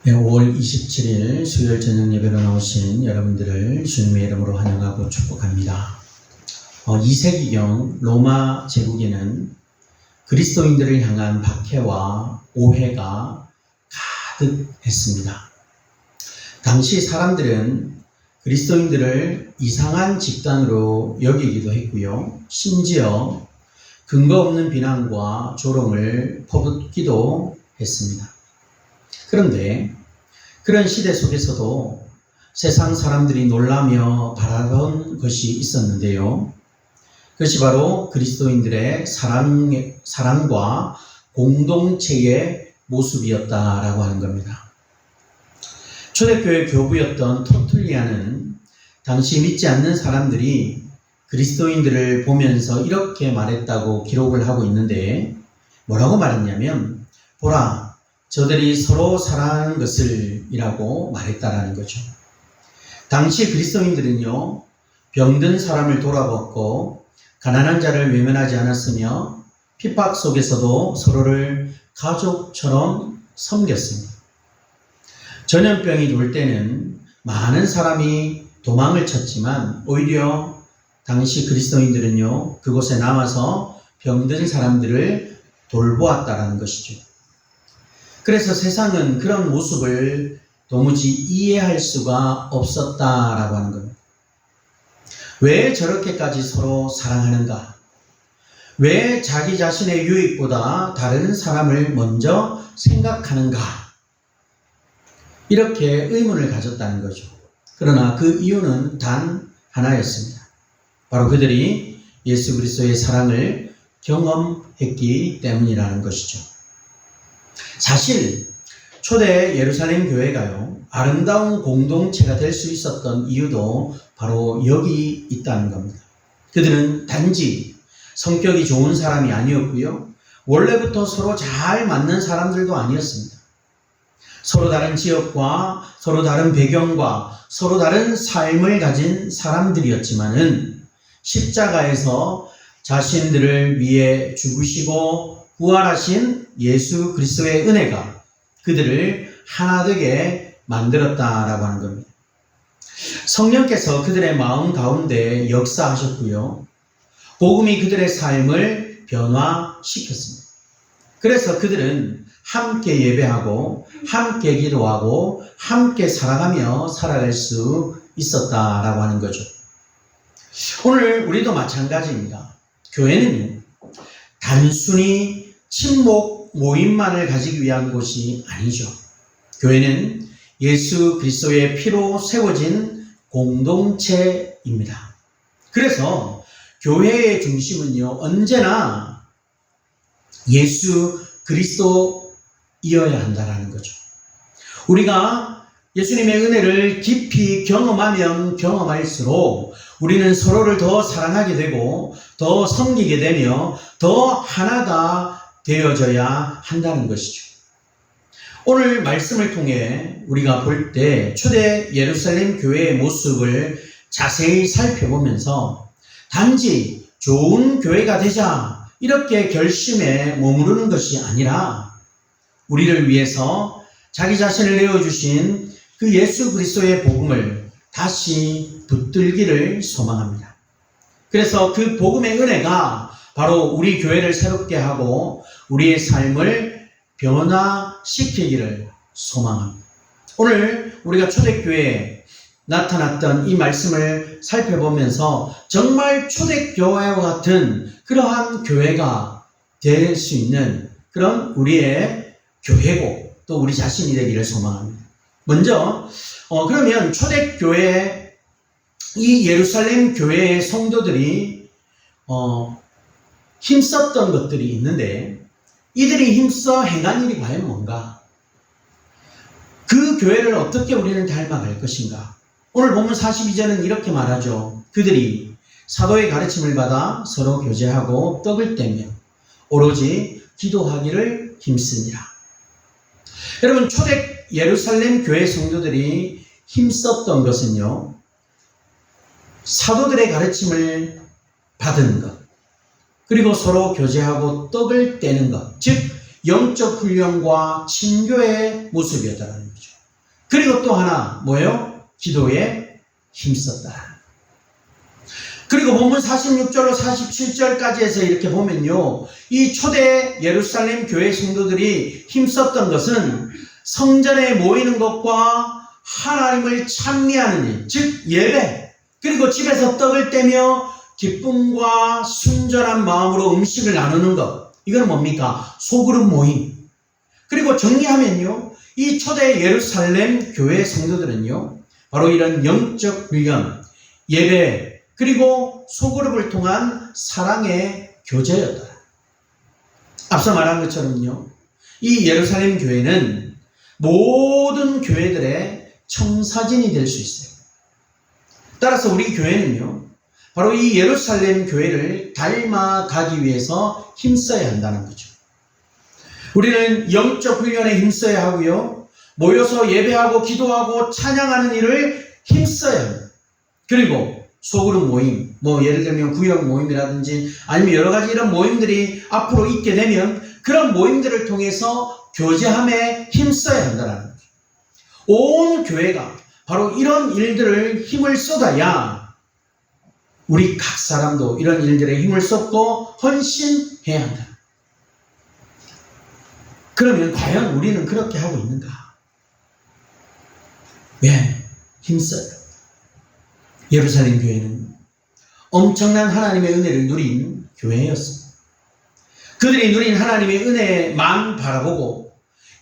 네, 5월 27일 수요일 저녁 예배로 나오신 여러분들을 주님의 이름으로 환영하고 축복합니다. 2세기경 로마 제국에는 그리스도인들을 향한 박해와 오해가 가득했습니다. 당시 사람들은 그리스도인들을 이상한 집단으로 여기기도 했고요. 심지어 근거 없는 비난과 조롱을 퍼붓기도 했습니다. 그런데 그런 시대 속에서도 세상 사람들이 놀라며 바라던 것이 있었는데요. 그것이 바로 그리스도인들의 사랑과 공동체의 모습이었다라고 하는 겁니다. 초대교회 교부였던 터툴리안은 당시 믿지 않는 사람들이 그리스도인들을 보면서 이렇게 말했다고 기록을 하고 있는데, 뭐라고 말했냐면, 보라, 저들이 서로 사랑하는 것을 이라고 말했다라는 거죠. 당시 그리스도인들은요, 병든 사람을 돌아봤고 가난한 자를 외면하지 않았으며 핍박 속에서도 서로를 가족처럼 섬겼습니다. 전염병이 돌 때는 많은 사람이 도망을 쳤지만 오히려 당시 그리스도인들은요, 그곳에 남아서 병든 사람들을 돌보았다라는 것이죠. 그래서 세상은 그런 모습을 도무지 이해할 수가 없었다라고 하는 겁니다. 왜 저렇게까지 서로 사랑하는가? 왜 자기 자신의 유익보다 다른 사람을 먼저 생각하는가? 이렇게 의문을 가졌다는 거죠. 그러나 그 이유는 단 하나였습니다. 바로 그들이 예수 그리스도의 사랑을 경험했기 때문이라는 것이죠. 사실 초대 예루살렘 교회가요, 아름다운 공동체가 될 수 있었던 이유도 바로 여기 있다는 겁니다. 그들은 단지 성격이 좋은 사람이 아니었고요, 원래부터 서로 잘 맞는 사람들도 아니었습니다. 서로 다른 지역과 서로 다른 배경과 서로 다른 삶을 가진 사람들이었지만은 십자가에서 자신들을 위해 죽으시고 부활하신 예수 그리스도의 은혜가 그들을 하나 되게 만들었다라고 하는 겁니다. 성령께서 그들의 마음 가운데 역사하셨고요, 복음이 그들의 삶을 변화시켰습니다. 그래서 그들은 함께 예배하고 함께 기도하고 함께 살아가며 살아갈 수 있었다라고 하는 거죠. 오늘 우리도 마찬가지입니다. 교회는 단순히 친목 모임만을 가지기 위한 곳이 아니죠. 교회는 예수 그리스도의 피로 세워진 공동체입니다. 그래서 교회의 중심은요, 언제나 예수 그리스도이어야 한다는 거죠. 우리가 예수님의 은혜를 깊이 경험하면 경험할수록 우리는 서로를 더 사랑하게 되고 더 섬기게 되며 더 하나가 되어져야 한다는 것이죠. 오늘 말씀을 통해 우리가 볼 때 초대 예루살렘 교회의 모습을 자세히 살펴보면서 단지 좋은 교회가 되자 이렇게 결심에 머무르는 것이 아니라 우리를 위해서 자기 자신을 내어주신 그 예수 그리스도의 복음을 다시 붙들기를 소망합니다. 그래서 그 복음의 은혜가 바로 우리 교회를 새롭게 하고 우리의 삶을 변화시키기를 소망합니다. 오늘 우리가 초대교회에 나타났던 이 말씀을 살펴보면서 정말 초대교회와 같은 그러한 교회가 될 수 있는 그런 우리의 교회고 또 우리 자신이 되기를 소망합니다. 먼저 그러면 초대교회 이 예루살렘 교회의 성도들이 힘썼던 것들이 있는데 이들이 힘써 행한 일이 과연 뭔가? 그 교회를 어떻게 우리는 닮아갈 것인가? 오늘 본문 42절은 이렇게 말하죠. 그들이 사도의 가르침을 받아 서로 교제하고 떡을 떼며 오로지 기도하기를 힘쓰니라. 여러분, 초대 예루살렘 교회 성도들이 힘썼던 것은요, 사도들의 가르침을 받은 것, 그리고 서로 교제하고 떡을 떼는 것, 즉 영적 훈련과 친교의 모습이었다는 거죠. 그리고 또 하나 뭐예요? 기도에 힘썼다. 그리고 본문 46절로 47절까지 해서 이렇게 보면요, 이 초대 예루살렘 교회 성도들이 힘썼던 것은 성전에 모이는 것과 하나님을 찬미하는 일, 즉 예배, 그리고 집에서 떡을 떼며 기쁨과 순전한 마음으로 음식을 나누는 것. 이건 뭡니까? 소그룹 모임. 그리고 정리하면요, 이 초대 예루살렘 교회 성도들은요, 바로 이런 영적 훈련, 예배, 그리고 소그룹을 통한 사랑의 교제였다. 앞서 말한 것처럼요, 이 예루살렘 교회는 모든 교회들의 청사진이 될 수 있어요. 따라서 우리 교회는요, 바로 이 예루살렘 교회를 닮아가기 위해서 힘써야 한다는 거죠. 우리는 영적 훈련에 힘써야 하고요, 모여서 예배하고 기도하고 찬양하는 일을 힘써야 합니다. 그리고 소그룹 모임, 예를 들면 구역 모임이라든지 아니면 여러 가지 이런 모임들이 앞으로 있게 되면 그런 모임들을 통해서 교제함에 힘써야 한다는 거죠. 온 교회가 바로 이런 일들을 힘을 쏟아야 우리 각 사람도 이런 일들에 힘을 쏟고 헌신해야 한다. 그러면 과연 우리는 그렇게 하고 있는가? 왜? 힘써요. 예루살렘 교회는 엄청난 하나님의 은혜를 누린 교회였습니다. 그들이 누린 하나님의 은혜만 바라보고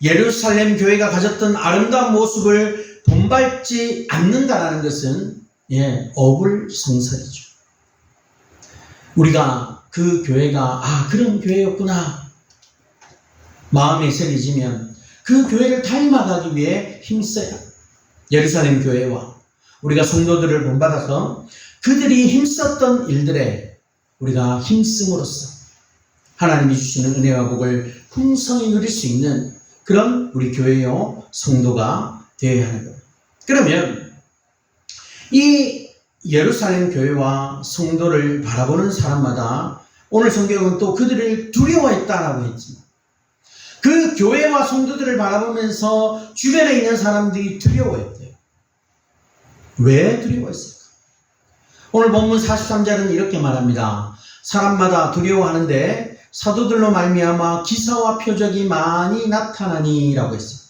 예루살렘 교회가 가졌던 아름다운 모습을 본받지 않는다라는 것은 어불성설이죠. 우리가 그 교회가 그런 교회였구나 마음에 새겨지면 그 교회를 닮아가기 위해 힘써야 예루살렘 교회와 우리가 성도들을 본받아서 그들이 힘썼던 일들에 우리가 힘씀으로써 하나님이 주시는 은혜와 복을 풍성히 누릴 수 있는 그런 우리 교회요 성도가 되어야 하는 것. 그러면 이 예루살렘 교회와 성도를 바라보는 사람마다 오늘 성경은 또 그들을 두려워했다라고 했지만 그 교회와 성도들을 바라보면서 주변에 있는 사람들이 두려워했대요. 왜 두려워했을까? 오늘 본문 43절은 이렇게 말합니다. 사람마다 두려워하는데 사도들로 말미암아 기사와 표적이 많이 나타나니라고 했습니다.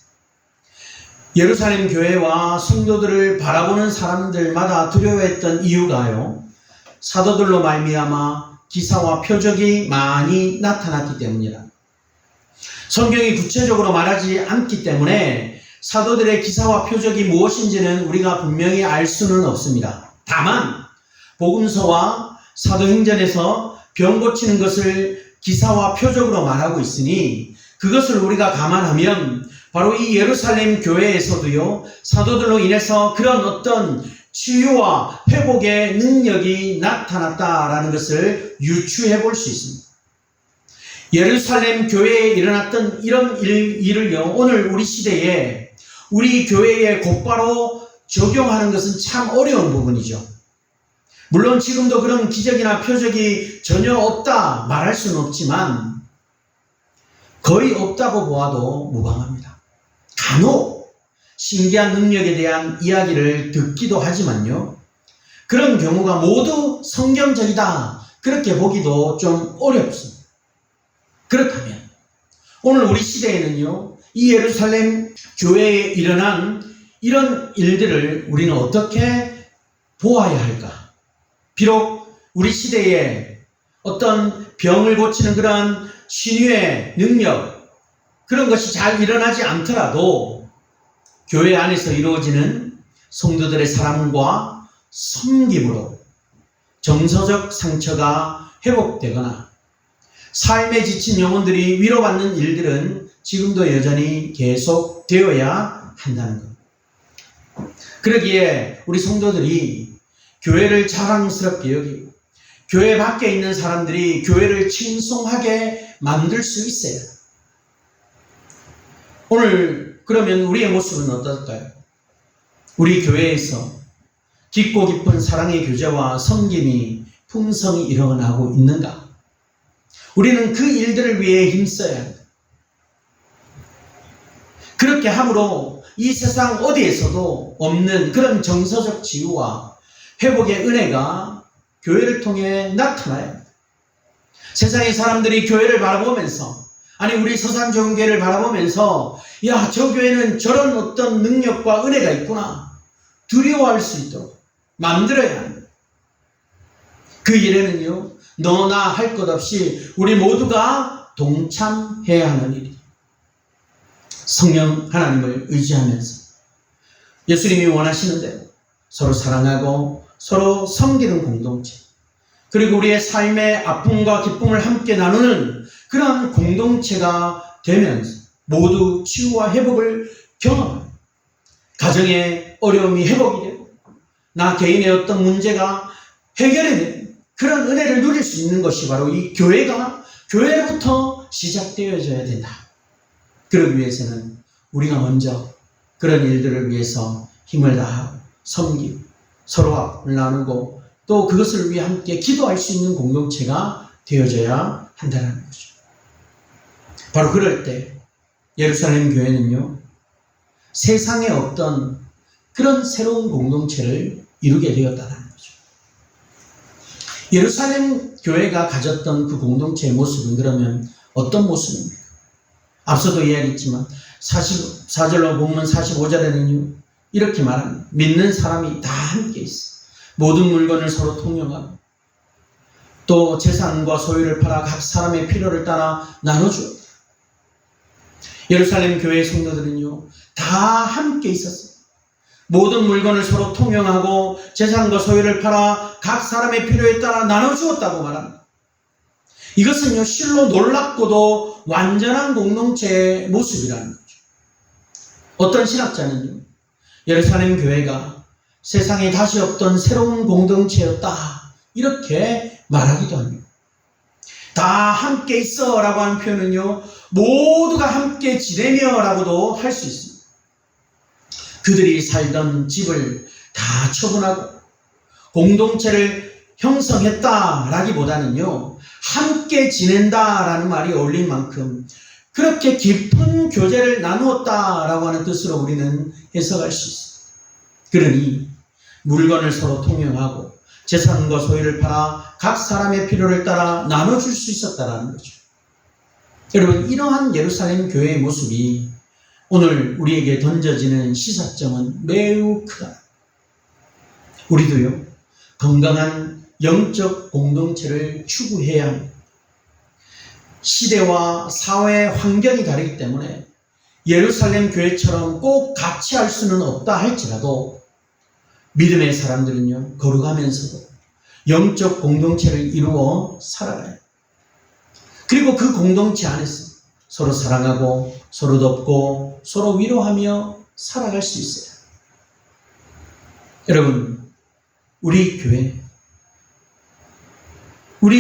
예루살렘 교회와 성도들을 바라보는 사람들마다 두려워했던 이유가요, 사도들로 말미암아 기사와 표적이 많이 나타났기 때문이라. 성경이 구체적으로 말하지 않기 때문에 사도들의 기사와 표적이 무엇인지는 우리가 분명히 알 수는 없습니다. 다만 복음서와 사도행전에서 병 고치는 것을 기사와 표적으로 말하고 있으니 그것을 우리가 감안하면 바로 이 예루살렘 교회에서도요, 사도들로 인해서 그런 어떤 치유와 회복의 능력이 나타났다라는 것을 유추해 볼 수 있습니다. 예루살렘 교회에 일어났던 이런 일을요, 오늘 우리 시대에 우리 교회에 곧바로 적용하는 것은 참 어려운 부분이죠. 물론 지금도 그런 기적이나 표적이 전혀 없다 말할 수는 없지만 거의 없다고 보아도 무방합니다. 간혹 신기한 능력에 대한 이야기를 듣기도 하지만요, 그런 경우가 모두 성경적이다 그렇게 보기도 좀 어렵습니다. 그렇다면 오늘 우리 시대에는요, 이 예루살렘 교회에 일어난 이런 일들을 우리는 어떻게 보아야 할까? 비록 우리 시대에 어떤 병을 고치는 그런 신유의 능력, 그런 것이 잘 일어나지 않더라도 교회 안에서 이루어지는 성도들의 사랑과 섬김으로 정서적 상처가 회복되거나 삶에 지친 영혼들이 위로받는 일들은 지금도 여전히 계속되어야 한다는 것. 그러기에 우리 성도들이 교회를 자랑스럽게 여기고 교회 밖에 있는 사람들이 교회를 칭송하게 만들 수 있어요. 오늘 그러면 우리의 모습은 어떨까요? 우리 교회에서 깊고 깊은 사랑의 교제와 섬김이 풍성히 일어나고 있는가? 우리는 그 일들을 위해 힘써야 합니다. 그렇게 함으로 이 세상 어디에서도 없는 그런 정서적 지유와 회복의 은혜가 교회를 통해 나타나요. 세상의 사람들이 교회를 바라보면서, 아니 우리 서산좋은교회를 바라보면서 야, 저 교회는 저런 어떤 능력과 은혜가 있구나 두려워할 수 있도록 만들어야 합니다. 그 일에는요, 너나 할 것 없이 우리 모두가 동참해야 하는 일이에요. 성령 하나님을 의지하면서 예수님이 원하시는 대로 서로 사랑하고 서로 섬기는 공동체, 그리고 우리의 삶의 아픔과 기쁨을 함께 나누는 그런 공동체가 되면서 모두 치유와 회복을 경험하는, 가정의 어려움이 회복이 되고 나 개인의 어떤 문제가 해결이 되는 그런 은혜를 누릴 수 있는 것이 바로 이 교회로부터 시작되어져야 된다. 그러기 위해서는 우리가 먼저 그런 일들을 위해서 힘을 다하고 섬기고 서로와 나누고 또 그것을 위해 함께 기도할 수 있는 공동체가 되어져야 한다는 거죠. 바로 그럴 때 예루살렘 교회는요, 세상에 없던 그런 새로운 공동체를 이루게 되었다는 거죠. 예루살렘 교회가 가졌던 그 공동체의 모습은 그러면 어떤 모습입니까? 앞서도 이야기했지만 44절로 본문 45절에는요 이렇게 말합니다. 믿는 사람이 다 함께 있어 모든 물건을 서로 통용하고 또 재산과 소유를 팔아 각 사람의 필요를 따라 나눠주었다. 예루살렘 교회의 성도들은요 다 함께 있었어요. 모든 물건을 서로 통용하고 재산과 소유를 팔아 각 사람의 필요에 따라 나눠주었다고 말합니다. 이것은요 실로 놀랍고도 완전한 공동체의 모습이라는 거죠. 어떤 신학자는요 예루살렘 교회가 세상에 다시 없던 새로운 공동체였다 이렇게 말하기도 합니다. 다 함께 있어 라고 하는 표현은요 모두가 함께 지내며 라고도 할 수 있습니다. 그들이 살던 집을 다 처분하고 공동체를 형성했다 라기보다는요 함께 지낸다 라는 말이 어울린 만큼 그렇게 깊은 교제를 나누었다 라고 하는 뜻으로 우리는 해석할 수 있습니다. 그러니 물건을 서로 통용하고 재산과 소유를 팔아 각 사람의 필요를 따라 나눠줄 수 있었다라는 거죠. 여러분, 이러한 예루살렘 교회의 모습이 오늘 우리에게 던져지는 시사점은 매우 크다. 우리도요 건강한 영적 공동체를 추구해야 합니다. 시대와 사회 환경이 다르기 때문에 예루살렘 교회처럼 꼭 같이 할 수는 없다 할지라도 믿음의 사람들은요 거룩하면서도 영적 공동체를 이루어 살아가요. 그리고 그 공동체 안에서 서로 사랑하고 서로 돕고 서로 위로하며 살아갈 수 있어요. 여러분, 우리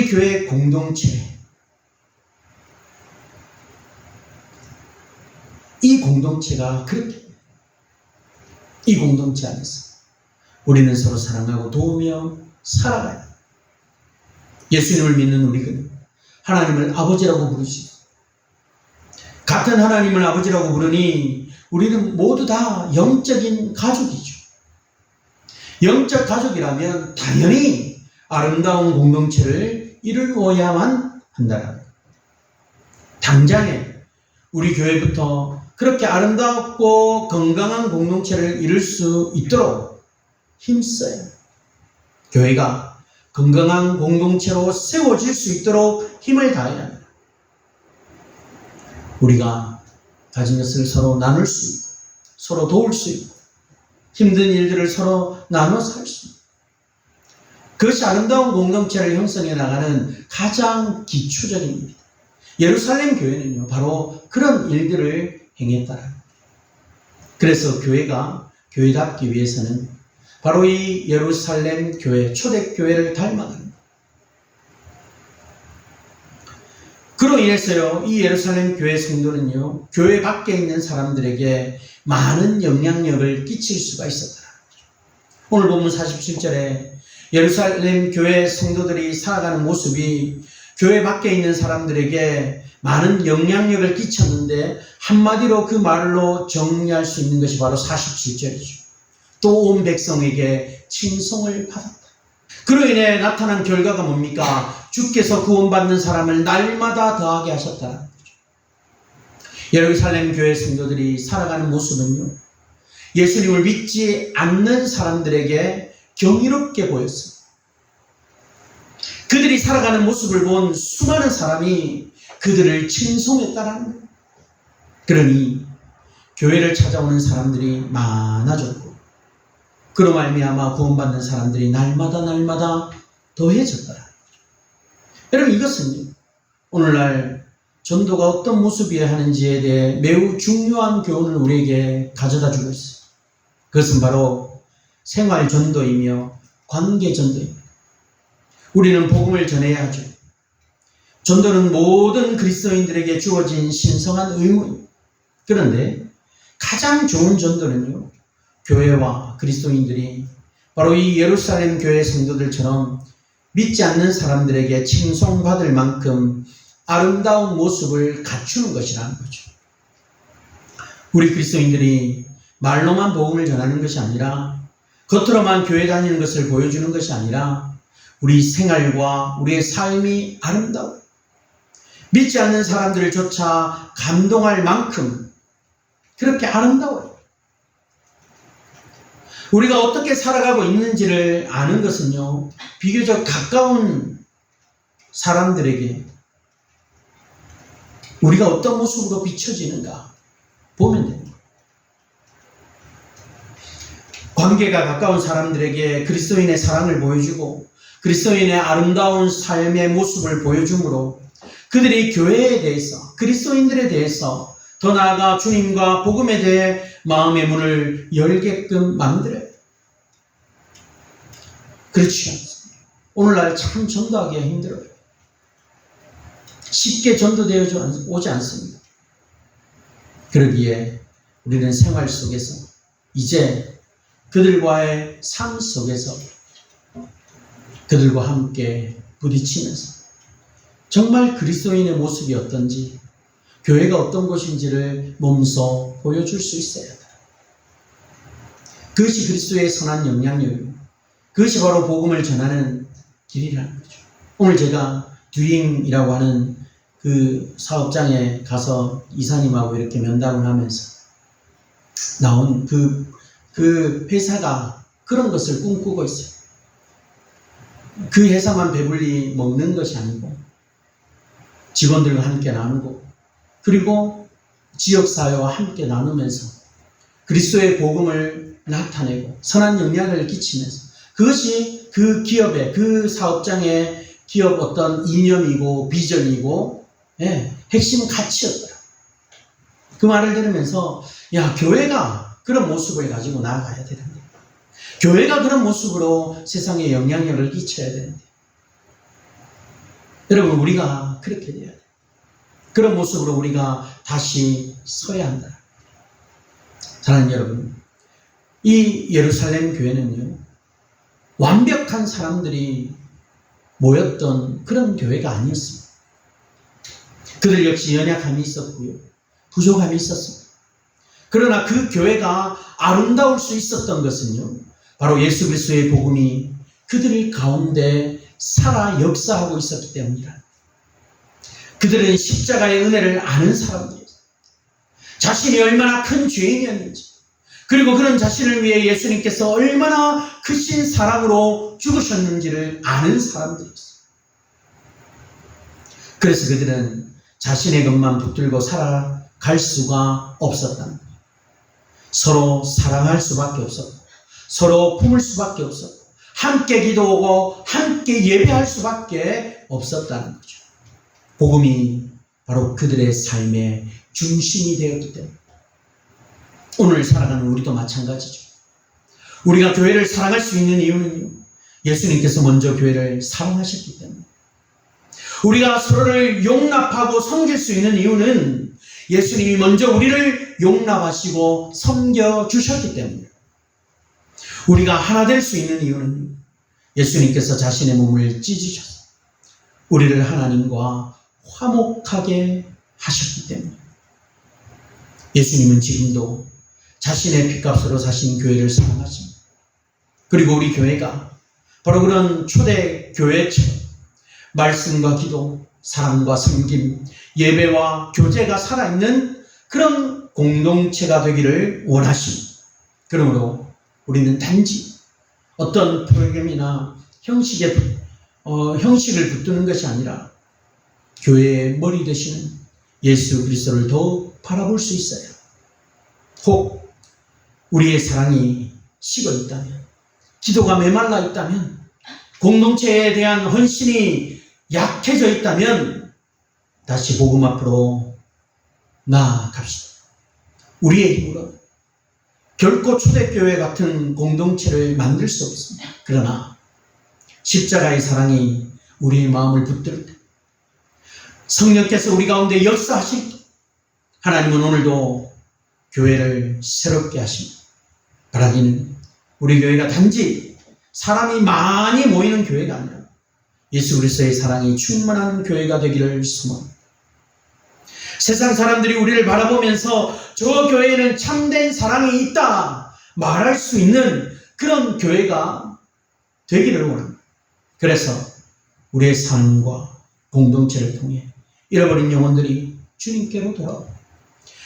교회 공동체, 이 공동체가 그렇게, 이 공동체 안에서 우리는 서로 사랑하고 도우며 살아가요. 예수님을 믿는 우리는 하나님을 아버지라고 부르시고 같은 하나님을 아버지라고 부르니 우리는 모두 다 영적인 가족이죠. 영적 가족이라면 당연히 아름다운 공동체를 이루어야만 한다는 당장에 우리 교회부터 그렇게 아름답고 건강한 공동체를 이룰 수 있도록 힘써요. 교회가 건강한 공동체로 세워질 수 있도록 힘을 다해야 합니다. 우리가 가진 것을 서로 나눌 수 있고 서로 도울 수 있고 힘든 일들을 서로 나눠서 할 수 있고 그것이 아름다운 공동체를 형성해 나가는 가장 기초적인 일입니다. 예루살렘 교회는요 바로 그런 일들을 행했다라는 거예요. 그래서 교회가 교회답기 위해서는 바로 이 예루살렘 교회, 초대교회를 닮아가는 거예요. 그로 인해서요 이 예루살렘 교회 성도는요 교회 밖에 있는 사람들에게 많은 영향력을 끼칠 수가 있었더라고요. 오늘 본문 47절에 예루살렘 교회 성도들이 살아가는 모습이 교회 밖에 있는 사람들에게 많은 영향력을 끼쳤는데 한마디로 그 말로 정리할 수 있는 것이 바로 47절이죠. 또 온 백성에게 칭송을 받았다. 그로 인해 나타난 결과가 뭡니까? 주께서 구원받는 사람을 날마다 더하게 하셨다는 거죠. 예루살렘 교회 성도들이 살아가는 모습은요, 예수님을 믿지 않는 사람들에게 경이롭게 보였습니다. 그들이 살아가는 모습을 본 수많은 사람이 그들을 칭송했다라는 거예요. 그러니 교회를 찾아오는 사람들이 많아졌고, 그로 말미암아 구원받는 사람들이 날마다 더해졌더라. 여러분, 이것은요, 오늘날 전도가 어떤 모습이어야 하는지에 대해 매우 중요한 교훈을 우리에게 가져다 주고 있어요. 그것은 바로 생활 전도이며 관계 전도입니다. 우리는 복음을 전해야 하죠. 전도는 모든 그리스도인들에게 주어진 신성한 의무입니다. 그런데 가장 좋은 전도는요, 교회와 그리스도인들이 바로 이 예루살렘 교회 성도들처럼 믿지 않는 사람들에게 칭송받을 만큼 아름다운 모습을 갖추는 것이라는 거죠. 우리 그리스도인들이 말로만 복음을 전하는 것이 아니라, 겉으로만 교회 다니는 것을 보여주는 것이 아니라, 우리 생활과 우리의 삶이 아름다워 믿지 않는 사람들을 조차 감동할 만큼 그렇게 아름다워요. 우리가 어떻게 살아가고 있는지를 아는 것은요, 비교적 가까운 사람들에게 우리가 어떤 모습으로 비춰지는가 보면 됩니다. 관계가 가까운 사람들에게 그리스도인의 사랑을 보여주고 그리스도인의 아름다운 삶의 모습을 보여주므로 그들이 교회에 대해서, 그리스도인들에 대해서, 더 나아가 주님과 복음에 대해 마음의 문을 열게끔 만들어요. 그렇지 않습니다. 오늘날 참 전도하기가 힘들어요. 쉽게 전도되어 오지 않습니다. 그러기에 우리는 생활 속에서, 이제 그들과의 삶 속에서 그들과 함께 부딪히면서 정말 그리스도인의 모습이 어떤지, 교회가 어떤 곳인지를 몸소 보여줄 수 있어야 합니다. 그것이 그리스도의 선한 영향력이고, 그것이 바로 복음을 전하는 길이라는 거죠. 오늘 제가 듀잉이라고 하는 그 사업장에 가서 이사님하고 이렇게 면담을 하면서 나온 그 회사가 그런 것을 꿈꾸고 있어요. 그 회사만 배불리 먹는 것이 아니고 직원들과 함께 나누고, 그리고 지역사회와 함께 나누면서 그리스도의 복음을 나타내고 선한 영향을 끼치면서, 그것이 그 기업의, 그 사업장의 기업 어떤 이념이고 비전이고, 핵심 가치였더라. 그 말을 들으면서, 야, 교회가 그런 모습을 가지고 나아가야 되는데, 교회가 그런 모습으로 세상에 영향력을 끼쳐야 되는데, 여러분, 우리가 그렇게 돼야 돼요. 그런 모습으로 우리가 다시 서야 한다. 사랑하는 여러분, 이 예루살렘 교회는요, 완벽한 사람들이 모였던 그런 교회가 아니었습니다. 그들 역시 연약함이 있었고요, 부족함이 있었습니다. 그러나 그 교회가 아름다울 수 있었던 것은요, 바로 예수 그리스도의 복음이 그들 가운데 살아 역사하고 있었기 때문이라. 그들은 십자가의 은혜를 아는 사람들이었어요. 자신이 얼마나 큰 죄인이었는지, 그리고 그런 자신을 위해 예수님께서 얼마나 크신 사랑으로 죽으셨는지를 아는 사람들이었어요. 그래서 그들은 자신의 것만 붙들고 살아갈 수가 없었다는 거예요. 서로 사랑할 수밖에 없었고, 서로 품을 수밖에 없었고, 함께 기도하고 함께 예배할 수밖에 없었다는 거죠. 복음이 바로 그들의 삶의 중심이 되었기 때문에 오늘 살아가는 우리도 마찬가지죠. 우리가 교회를 사랑할 수 있는 이유는요, 예수님께서 먼저 교회를 사랑하셨기 때문에, 우리가 서로를 용납하고 섬길 수 있는 이유는 예수님이 먼저 우리를 용납하시고 섬겨주셨기 때문에, 우리가 하나 될 수 있는 이유는 예수님께서 자신의 몸을 찢으셔서 우리를 하나님과 화목하게 하셨기 때문에 예수님은 지금도 자신의 피값으로 사신 교회를 사랑하십니다. 그리고 우리 교회가 바로 그런 초대 교회처럼 말씀과 기도, 사랑과 섬김, 예배와 교제가 살아있는 그런 공동체가 되기를 원하십니다. 그러므로 우리는 단지 어떤 프로그램이나 형식을 붙드는 것이 아니라 교회의 머리 되시는 예수 그리스도를 더욱 바라볼 수 있어요. 혹 우리의 사랑이 식어 있다면, 기도가 메말라 있다면, 공동체에 대한 헌신이 약해져 있다면 다시 복음 앞으로 나아갑시다. 우리의 힘으로 결코 초대교회 같은 공동체를 만들 수 없습니다. 그러나 십자가의 사랑이 우리의 마음을 붙들 때, 성령께서 우리 가운데 역사하실 때, 하나님은 오늘도 교회를 새롭게 하십니다. 바라기는 우리 교회가 단지 사람이 많이 모이는 교회가 아니라 예수 그리스도의 사랑이 충만한 교회가 되기를 소망합니다. 세상 사람들이 우리를 바라보면서 저 교회에는 참된 사랑이 있다 말할 수 있는 그런 교회가 되기를 원합니다. 그래서 우리의 삶과 공동체를 통해 잃어버린 영혼들이 주님께로 돌아오고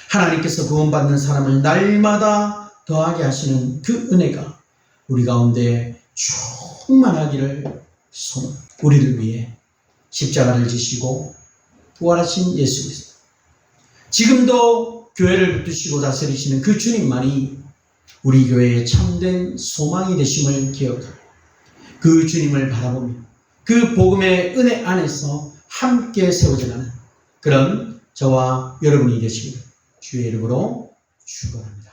하나님께서 구원받는 사람을 날마다 더하게 하시는 그 은혜가 우리 가운데 충만하기를 소망합니다. 우리를 위해 십자가를 지시고 부활하신 예수 그리스도, 지금도 교회를 붙드시고 다스리시는 그 주님만이 우리 교회의 참된 소망이 되심을 기억하고 그 주님을 바라보며 그 복음의 은혜 안에서 함께 세워져가는 그런 저와 여러분이 되시기를 주의 이름으로 축원합니다.